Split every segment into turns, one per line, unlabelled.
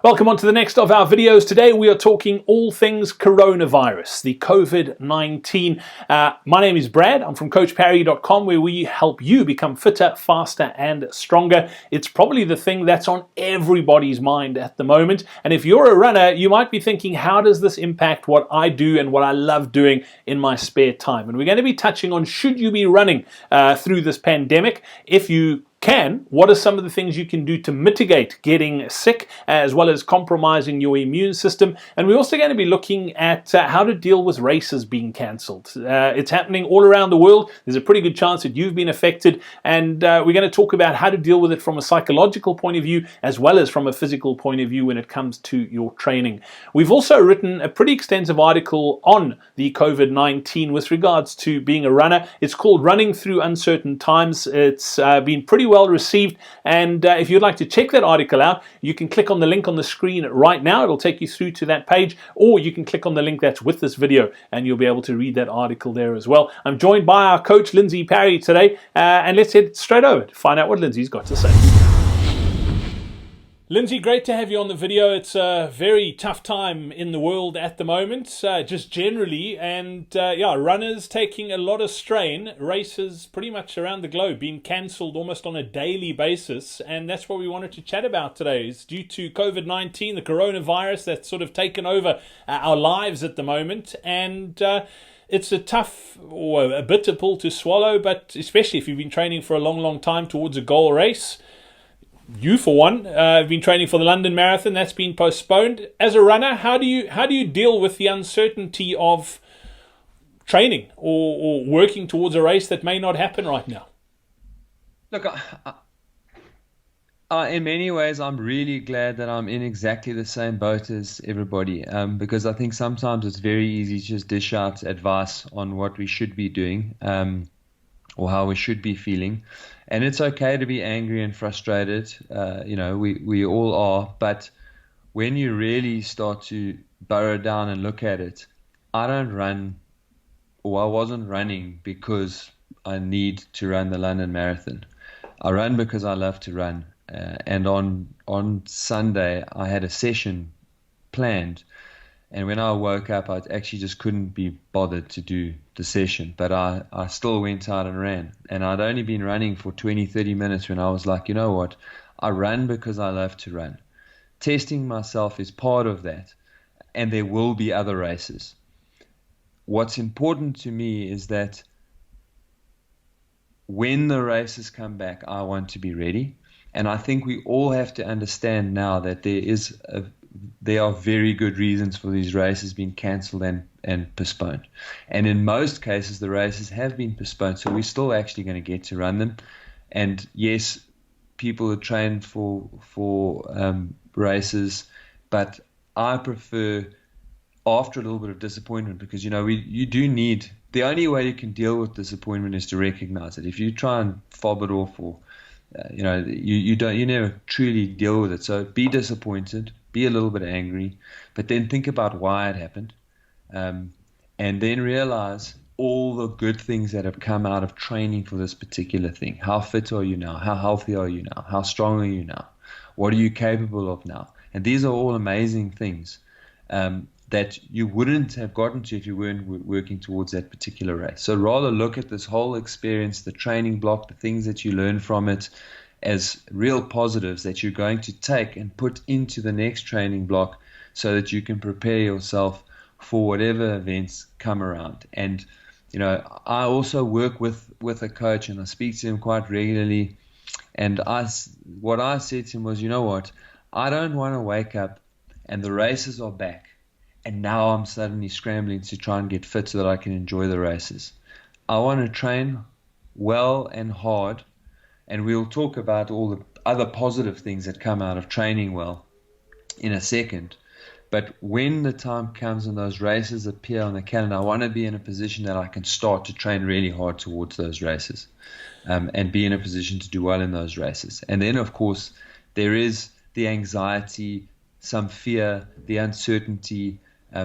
Welcome on to the next of our videos. Today we are talking all things coronavirus, the COVID-19. My name is Brad. I'm from CoachParry.com, where we help you become fitter, faster and stronger. It's probably the thing that's on everybody's mind at the moment. And if you're a runner, you might be thinking, how does this impact what I do and what I love doing in my spare time? And we're going to be touching on, should you be running through this pandemic? If you can, what are some of the things you can do to mitigate getting sick, as well as compromising your immune system? And we're also going to be looking at how to deal with races being cancelled. It's happening all around the world. There's a pretty good chance that you've been affected, and we're going to talk about how to deal with it from a psychological point of view, as well as from a physical point of view when it comes to your training. We've also written a pretty extensive article on the COVID-19 with regards to being a runner. It's called Running Through Uncertain Times. It's been pretty well received, and if you'd like to check that article out, you can click on the link on the screen right now. It'll take you through to that page, or you can click on the link that's with this video and you'll be able to read that article there as well. I'm joined by our coach Lindsey Perry today, and let's head straight over to find out what Lindsey's got to say. Lindsey, great to have you on the video. It's a very tough time in the world at the moment, just generally, and yeah, runners taking a lot of strain, races pretty much around the globe being cancelled almost on a daily basis, and that's what we wanted to chat about today. Is due to COVID-19, the coronavirus that's sort of taken over our lives at the moment, and it's a tough or a bitter pill to swallow, but especially if you've been training for a long time towards a goal race. You, for one, have been training for the London Marathon. That's been postponed. As a runner, how do you deal with the uncertainty of training or working towards a race that may not happen right now?
Look, in many ways, I'm really glad that I'm in exactly the same boat as everybody, because I think sometimes it's very easy to just dish out advice on what we should be doing, or how we should be feeling. And it's okay to be angry and frustrated. We all are. But when you really start to burrow down and look at it, I don't run, or I wasn't running because I need to run the London Marathon. I run because I love to run. And on Sunday, I had a session planned. And when I woke up, I actually just couldn't be bothered to do the session. But I still went out and ran. And I'd only been running for 20, 30 minutes when I was like, you know what? I run because I love to run. Testing myself is part of that. And there will be other races. What's important to me is that when the races come back, I want to be ready. And I think we all have to understand now that there are very good reasons for these races being cancelled and postponed. And in most cases, the races have been postponed, so we're still actually going to get to run them. And yes, people are trained for races, but I prefer after a little bit of disappointment, because you do need, the only way you can deal with disappointment is to recognize it. If you try and fob it off, or you never truly deal with it. So be disappointed, be a little bit angry, but then think about why it happened, and then realize all the good things that have come out of training for this particular thing. How fit are you now? How healthy are you now? How strong are you now? What are you capable of now? And these are all amazing things that you wouldn't have gotten to if you weren't working towards that particular race. So rather look at this whole experience, the training block, the things that you learn from it, as real positives that you're going to take and put into the next training block so that you can prepare yourself for whatever events come around. And I also work with a coach, and I speak to him quite regularly, and what I said to him was, you know what, I don't want to wake up and the races are back and now I'm suddenly scrambling to try and get fit so that I can enjoy the races. I want to train well and hard. And we'll talk about all the other positive things that come out of training well in a second. But when the time comes and those races appear on the calendar, I want to be in a position that I can start to train really hard towards those races, and be in a position to do well in those races. And then, of course, there is the anxiety, some fear, the uncertainty,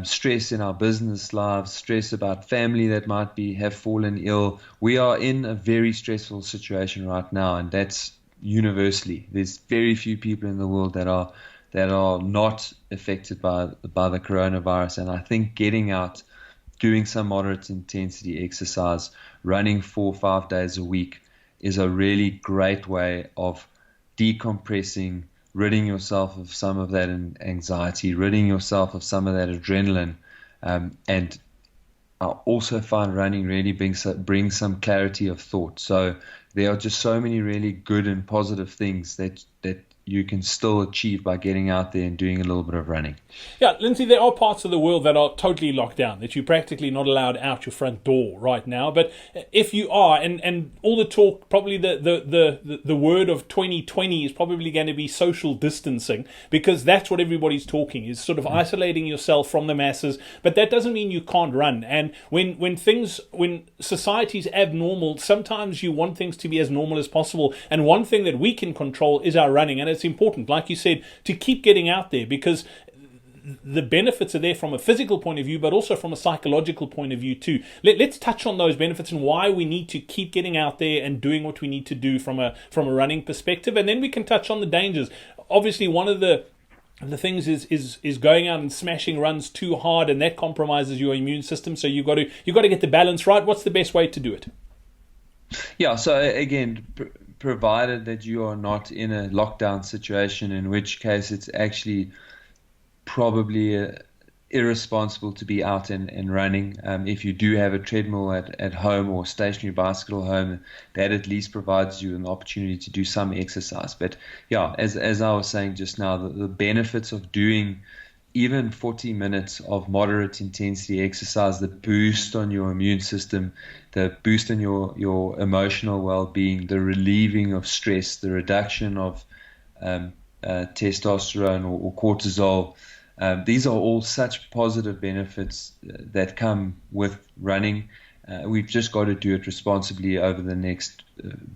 stress in our business lives, stress about family that might have fallen ill. We are in a very stressful situation right now, and that's universally. There's very few people in the world that are that are not affected by the coronavirus. And I think getting out, doing some moderate intensity exercise, running 4 or 5 days a week is a really great way of decompressing, ridding yourself of some of that anxiety, ridding yourself of some of that adrenaline. And I also find running really brings some clarity of thought. So there are just so many really good and positive things that you can still achieve by getting out there and doing a little bit of running.
Yeah, Lindsey, there are parts of the world that are totally locked down, that you're practically not allowed out your front door right now. But if you are, and all the talk, probably the word of 2020 is probably going to be social distancing, because that's what everybody's talking, is sort of isolating yourself from the masses. But that doesn't mean you can't run. And when society's abnormal, sometimes you want things to be as normal as possible. And one thing that we can control is our running. And it's important, like you said, to keep getting out there, because the benefits are there from a physical point of view, but also from a psychological point of view too. Let's touch on those benefits and why we need to keep getting out there and doing what we need to do from a running perspective, and then we can touch on the dangers. Obviously, one of the things is going out and smashing runs too hard, and that compromises your immune system. So you've got to get the balance right. What's the best way to do it?
Yeah. So again, provided that you are not in a lockdown situation, in which case it's actually probably irresponsible to be out and running. If you do have a treadmill at home or stationary bicycle home, that at least provides you an opportunity to do some exercise. But yeah, as I was saying just now, the benefits of doing even 40 minutes of moderate intensity exercise, the boost on your immune system, the boost on your emotional well-being, the relieving of stress, the reduction of testosterone or cortisol. These are all such positive benefits that come with running. We've just got to do it responsibly over the next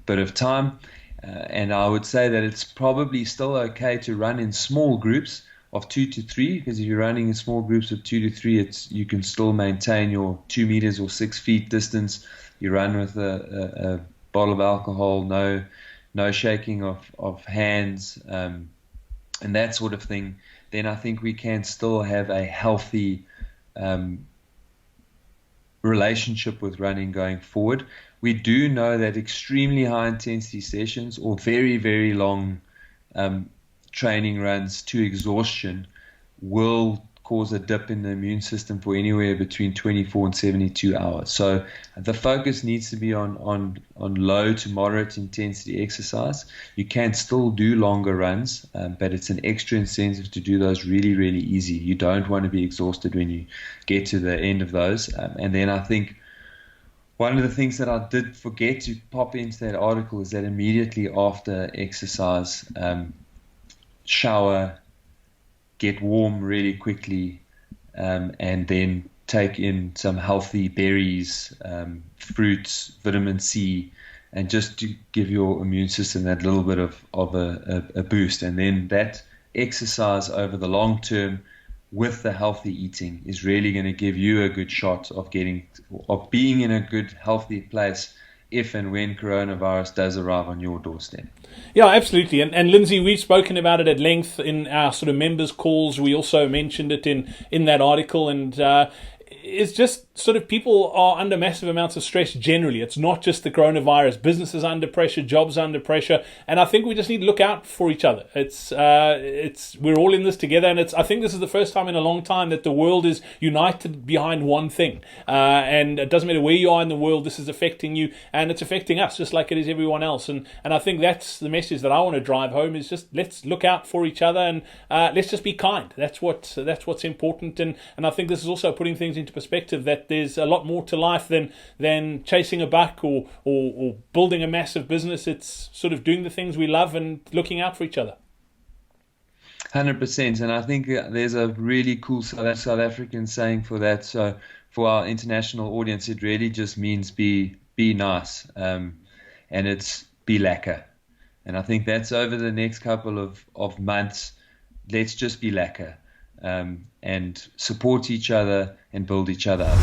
bit of time. And I would say that it's probably still okay to run in small groups of 2 to 3, because if you're running in small groups of 2 to 3, you can still maintain your 2 meters or 6 feet distance. You run with a bottle of alcohol, no shaking of hands, and that sort of thing. Then I think we can still have a healthy relationship with running going forward. We do know that extremely high intensity sessions or very, very long training runs to exhaustion will cause a dip in the immune system for anywhere between 24 and 72 hours. So the focus needs to be on low to moderate intensity exercise. You can still do longer runs, but it's an extra incentive to do those really, really easy. You don't want to be exhausted when you get to the end of those. And then I think one of the things that I did forget to pop into that article is that immediately after exercise, shower, get warm really quickly, and then take in some healthy berries, fruits, vitamin C, and just to give your immune system that little bit of a boost. And then that exercise over the long term with the healthy eating is really going to give you a good shot of being in a good, healthy place if and when coronavirus does arrive on your doorstep.
Yeah, absolutely. And Lindsey, we've spoken about it at length in our sort of members' calls. We also mentioned it in that article, and it's just sort of people are under massive amounts of stress generally. It's not just the coronavirus. Businesses are under pressure, jobs are under pressure, and I think we just need to look out for each other. It's we're all in this together, and I think this is the first time in a long time that the world is united behind one thing. And it doesn't matter where you are in the world, this is affecting you, and it's affecting us just like it is everyone else. And I think that's the message that I want to drive home, is just let's look out for each other, and let's just be kind. That's what's important, and I think this is also putting things into perspective, that there's a lot more to life than chasing a buck or building a massive business. It's sort of doing the things we love and looking out for each other.
100%, and I think there's a really cool South African saying for that. So for our international audience, it really just means be nice, and it's be lekker. And I think that's over the next couple of months. Let's just be lekker, and support each other and build each other up.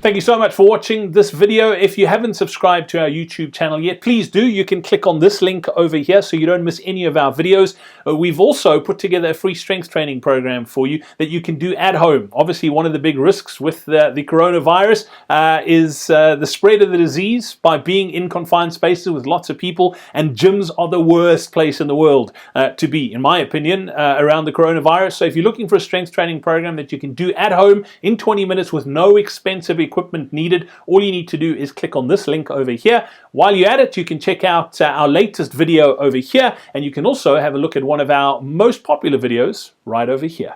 Thank you so much for watching this video. If you haven't subscribed to our YouTube channel yet, please do. You can click on this link over here so you don't miss any of our videos. We've also put together a free strength training program for you that you can do at home. Obviously, one of the big risks with the coronavirus is the spread of the disease by being in confined spaces with lots of people, and gyms are the worst place in the world to be, in my opinion, around the coronavirus. So if you're looking for a strength training program that you can do at home in 20 minutes with no expensive equipment needed, all you need to do is click on this link over here. While you're at it, you can check out our latest video over here, and you can also have a look at one of our most popular videos right over here.